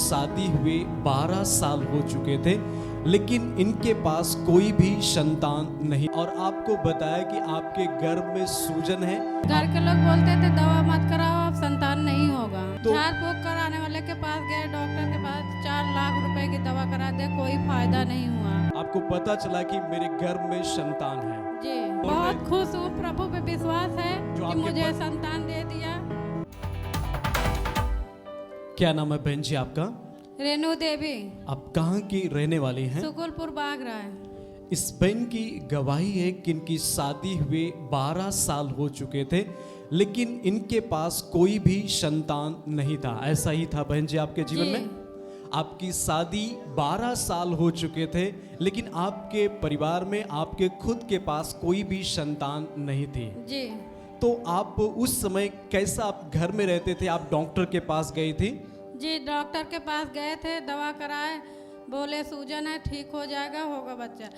शादी हुए 12 साल हो चुके थे, लेकिन इनके पास कोई भी संतान नहीं। और आपको बताया कि आपके गर्भ में सूजन है। घर के लोग बोलते थे दवा मत कराओ, अब संतान नहीं होगा। तो झाड़ फूक कराने वाले के पास गए, डॉक्टर के पास 4 लाख रुपए की दवा करा दे, कोई फायदा नहीं हुआ। आपको पता चला कि मेरे गर्भ में संतान है। जी बहुत खुश हूँ, प्रभु पे विश्वास है जो कि आपके मुझे पास- संतान दे दिया। क्या नाम है बहन जी आपका? रेणु देवी, आप कहाँ की रहने वाली हैं? सुकुलपुर बागरा है। इस बहन की गवाही है कि इनकी शादी हुए 12 साल हो चुके थे, लेकिन इनके पास कोई भी संतान नहीं था। ऐसा ही था बहन जी आपके जीवन जी। में? आपकी शादी 12 साल हो चुके थे, लेकिन आपके परिवार में आपके खुद के पास कोई भी संतान नहीं थी। जी तो आप उस समय कैसा आप घर में रहते थे? आप डॉक्टर के पास गई थी? जी डॉक्टर के पास गए थे, दवा कराए, बोले सूजन है, ठीक हो जाएगा, होगा बच्चा।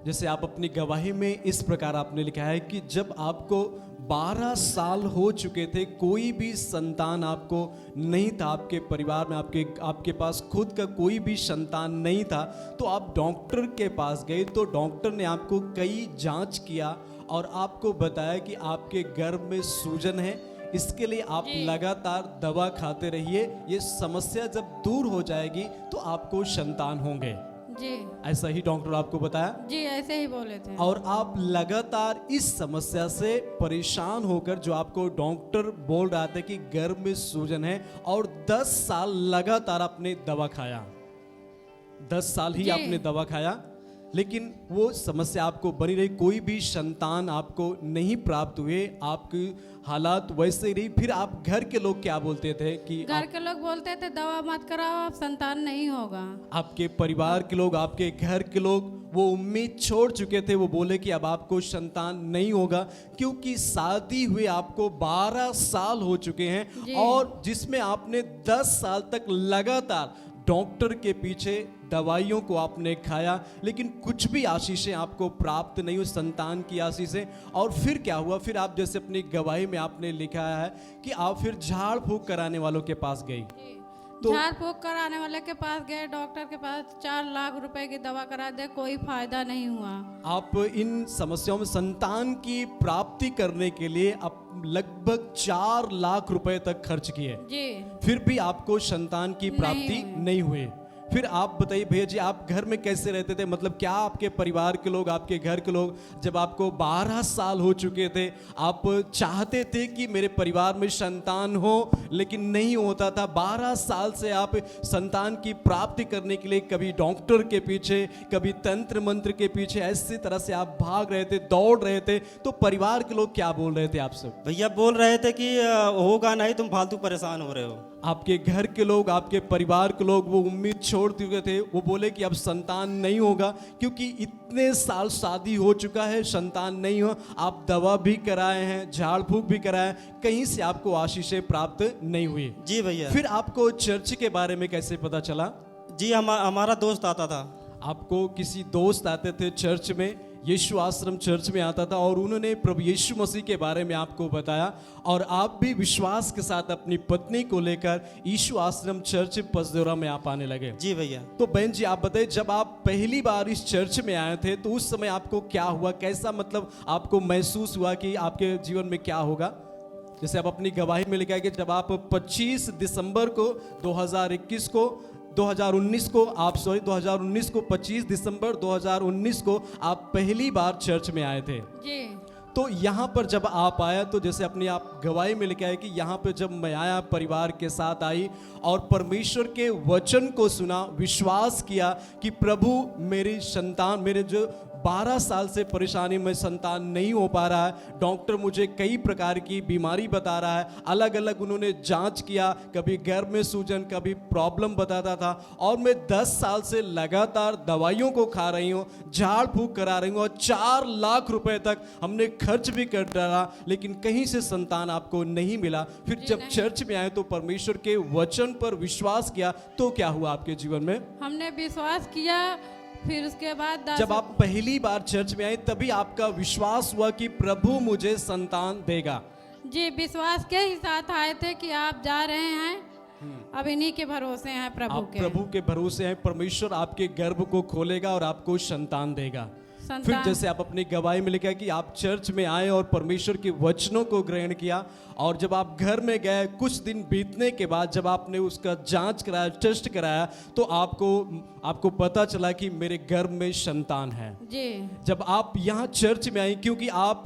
जैसे आप अपनी गवाही में इस प्रकार आपने लिखा है कि जब आपको 12 साल हो चुके थे, कोई भी संतान आपको नहीं था, आपके परिवार में आपके पास खुद का कोई भी संतान नहीं था, तो आप डॉक्टर के पास गए। तो डॉक्टर ने आपको कई जांच किया और आपको बताया कि आपके गर्भ में सूजन है। इसके लिए आप लगातार दवा खाते रहिए, ये समस्या जब दूर हो जाएगी तो आपको संतान होंगे। जी ऐसा ही डॉक्टर आपको बताया? जी ऐसे ही बोले थे। और आप लगातार इस समस्या से परेशान होकर, जो आपको डॉक्टर बोल रहा था कि गर्भ में सूजन है, और 10 साल लगातार आपने दवा खाया। 10 साल ही जी। आपने दवा खाया, लेकिन वो समस्या आपको बनी रही, कोई भी संतान आपको नहीं प्राप्त हुए, आपकी हालात वैसे ही रही। फिर आप घर के लोग क्या बोलते थे कि घर के लोग बोलते थे दवा मत कराओ, अब संतान नहीं होगा। आपके परिवार के लोग, आपके घर के लोग वो उम्मीद छोड़ चुके थे, वो बोले कि अब आपको संतान नहीं होगा, क्योंकि शादी हुए आपको 12 साल हो चुके हैं, और जिसमें आपने 10 साल तक लगातार डॉक्टर के पीछे दवाइयों को आपने खाया, लेकिन कुछ भी आशीषें आपको प्राप्त नहीं हुई, संतान की आशीषें। और फिर क्या हुआ? फिर आप जैसे अपनी गवाही में आपने लिखा है कि आप फिर झाड़ फूक कराने वालों के पास गई। झाड़ फूक कराने वाले के पास गए, डॉक्टर के पास 4 लाख रुपए की दवा करा दे, कोई फायदा नहीं हुआ। आप इन समस्याओं में संतान की प्राप्ति करने के लिए आप लगभग 4 लाख रुपए तक खर्च किए, जी फिर भी आपको संतान की प्राप्ति नहीं हुई। फिर आप बताइए भैया जी, आप घर में कैसे रहते थे? मतलब क्या आपके परिवार के लोग, आपके घर के लोग, जब आपको 12 साल हो चुके थे, आप चाहते थे कि मेरे परिवार में संतान हो, लेकिन नहीं होता था। 12 साल से आप संतान की प्राप्ति करने के लिए कभी डॉक्टर के पीछे, कभी तंत्र मंत्र के पीछे, ऐसी तरह से आप भाग रहे थे, दौड़ रहे थे। तो परिवार के लोग क्या बोल रहे थे आपसे? भैया बोल रहे थे कि होगा नहीं, तुम फालतू परेशान हो रहे हो। आपके घर के लोग, आपके परिवार के लोग वो उम्मीद छोड़ चुके थे, वो बोले कि अब संतान नहीं होगा, क्योंकि इतने साल शादी हो चुका है, संतान नहीं हो। आप दवा भी कराए हैं, झाड़ फूक भी कराए, कहीं से आपको आशीषें प्राप्त नहीं हुई। जी भैया। फिर आपको चर्च के बारे में कैसे पता चला? जी हमारा दोस्त आता था। आपको किसी दोस्त आते थे चर्च में, यीशु आश्रम चर्च में आता था, और उन्होंने प्रभु यीशु मसीह के बारे में आपको बताया, और आप भी विश्वास के साथ अपनी पत्नी को लेकर यीशु आश्रम चर्च पसदेवरा में आप आने लगे। जी भैया। तो बहन जी आप बताइए, जब आप पहली बार इस चर्च में आए थे, तो उस समय आपको क्या हुआ? कैसा मतलब आपको महसूस हुआ कि आपके जीवन में क्या होगा? जैसे आप अपनी गवाही में लिखा है कि जब आप 25 दिसंबर को 2021 को 2019 को 25 दिसंबर 2019 को आप पहली बार चर्च में आए थे। जी तो यहाँ पर जब आप आया, तो जैसे अपनी आप गवाही में लिखा है कि यहाँ पे जब मैं आया, परिवार के साथ आई और परमेश्वर के वचन को सुना, विश्वास किया कि प्रभु मेरी संतान, मेरे जो 12 साल से परेशानी में संतान नहीं हो पा रहा है, डॉक्टर मुझे कई प्रकार की बीमारी बता रहा है, अलग अलग उन्होंने जांच किया, कभी गर्भ में सूजन, कभी प्रॉब्लम बताता था, और मैं 10 साल से लगातार दवाइयों को खा रही हूँ, झाड़ फूक करा रही हूँ, और 4 लाख रुपए तक हमने खर्च भी कर डाला, लेकिन कहीं से संतान आपको नहीं मिला। फिर जब चर्च में आए तो परमेश्वर के वचन पर विश्वास किया, तो क्या हुआ आपके जीवन में? हमने विश्वास किया, फिर उसके बाद जब आप पहली बार चर्च में आए, तभी आपका विश्वास हुआ कि प्रभु मुझे संतान देगा। जी विश्वास के ही साथ आए थे कि आप जा रहे हैं, अब इन्हीं के भरोसे हैं प्रभु आप के। प्रभु के भरोसे हैं, परमेश्वर आपके गर्भ को खोलेगा और आपको संतान देगा। फिर जैसे आप अपनी गवाही में लिखा है कि आप चर्च में आए और परमेश्वर के वचनों को ग्रहण किया, और जब आप घर में गए कुछ दिन बीतने के बाद जब आपने उसका जांच कराया, टेस्ट कराया, तो आपको पता चला कि मेरे गर्भ में संतान है। जी जब आप यहाँ चर्च में आई, क्योंकि आप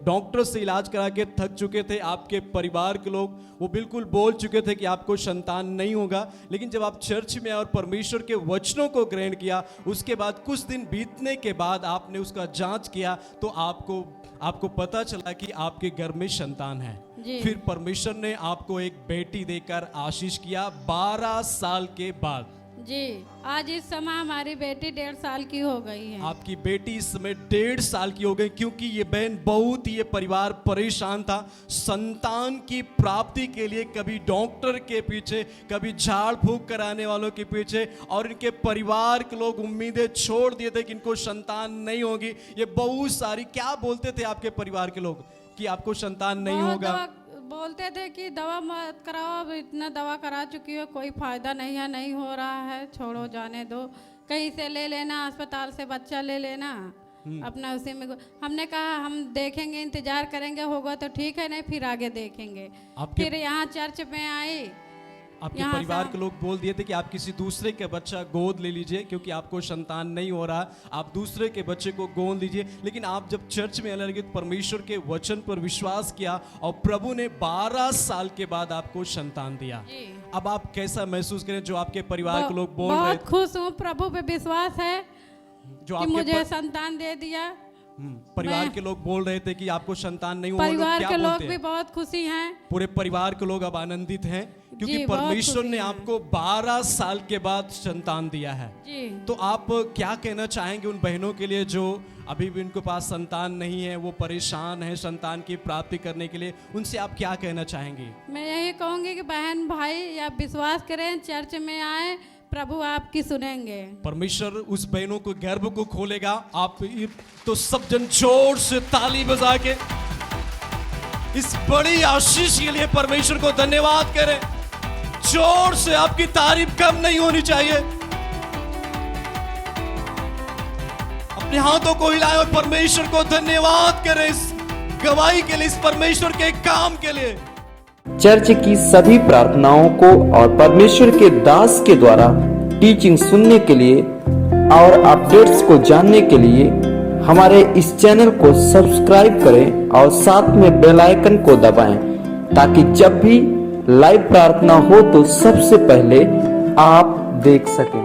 डॉक्टर से इलाज करा के थक चुके थे, आपके परिवार के लोग वो बिल्कुल बोल चुके थे कि आपको संतान नहीं होगा, लेकिन जब आप चर्च में आए और परमेश्वर के वचनों को ग्रहण किया, उसके बाद कुछ दिन बीतने के बाद आपने उसका जांच किया, तो आपको पता चला कि आपके गर्भ में संतान है। जी। फिर परमेश्वर ने आपको एक बेटी देकर आशीष किया 12 साल के बाद। जी, आज इस समय हमारी बेटी 1.5 साल की हो गई है। आपकी बेटी इस समय 1.5 साल की हो गई, क्योंकि ये बहन बहुत ये परिवार परेशान था संतान की प्राप्ति के लिए, कभी डॉक्टर के पीछे, कभी झाड़ फूक कराने वालों के पीछे, और इनके परिवार के लोग उम्मीदें छोड़ दिए थे कि इनको संतान नहीं होगी। ये बहुत सारी, क्या बोलते थे आपके परिवार के लोग कि आपको संतान नहीं बहुत होगा? दवा बोलते थे कि दवा मत कराओ, अब इतना दवा करा चुकी हो, कोई फायदा नहीं है, नहीं हो रहा है, छोड़ो, जाने दो, कहीं से ले लेना, अस्पताल से बच्चा ले लेना, अपना उसी में। हमने कहा हम देखेंगे, इंतजार करेंगे, होगा तो ठीक है, नहीं फिर आगे देखेंगे। फिर यहाँ चर्च में आई, आपके परिवार के लोग बोल दिए थे कि आप किसी दूसरे के बच्चा गोद ले लीजिए, क्योंकि आपको संतान नहीं हो रहा, आप दूसरे के बच्चे को गोद लीजिए। लेकिन आप जब चर्च में आने लगे तो परमेश्वर के वचन पर विश्वास किया, और प्रभु ने 12 साल के बाद आपको संतान दिया। अब आप कैसा महसूस करें? जो आपके परिवार के लोग बोल रहे थे, बहुत खुश हूँ, प्रभु पे विश्वास है जो कि मुझे संतान दे दिया। परिवार के लोग बोल रहे थे कि आपको संतान नहीं हुआ, परिवार के लोग भी बहुत खुशी हैं। पूरे परिवार के लोग अब आनंदित हैं, क्योंकि परमेश्वर ने आपको 12 साल के बाद संतान दिया है। जी। तो आप क्या कहना चाहेंगे उन बहनों के लिए जो अभी भी उनके पास संतान नहीं है, वो परेशान है संतान की प्राप्ति करने के लिए, उनसे आप क्या कहना चाहेंगे? मैं यही कहूंगी कि बहन भाई आप विश्वास करें, चर्च में आए, प्रभु आपकी सुनेंगे। परमेश्वर उस बहनों को गर्भ को खोलेगा। आप तो सब जन जोर से ताली बजा के इस बड़ी आशीष के लिए परमेश्वर को धन्यवाद करें। जोर से, आपकी तारीफ कम नहीं होनी चाहिए। अपने हाथों को हिलाएं और परमेश्वर को धन्यवाद करें इस गवाही के लिए, इस परमेश्वर के काम के लिए। चर्च की सभी प्रार्थनाओं को और परमेश्वर के दास के द्वारा टीचिंग सुनने के लिए और अपडेट्स को जानने के लिए हमारे इस चैनल को सब्सक्राइब करें और साथ में बेल आइकन को दबाएं, ताकि जब भी लाइव प्रार्थना हो तो सबसे पहले आप देख सकें।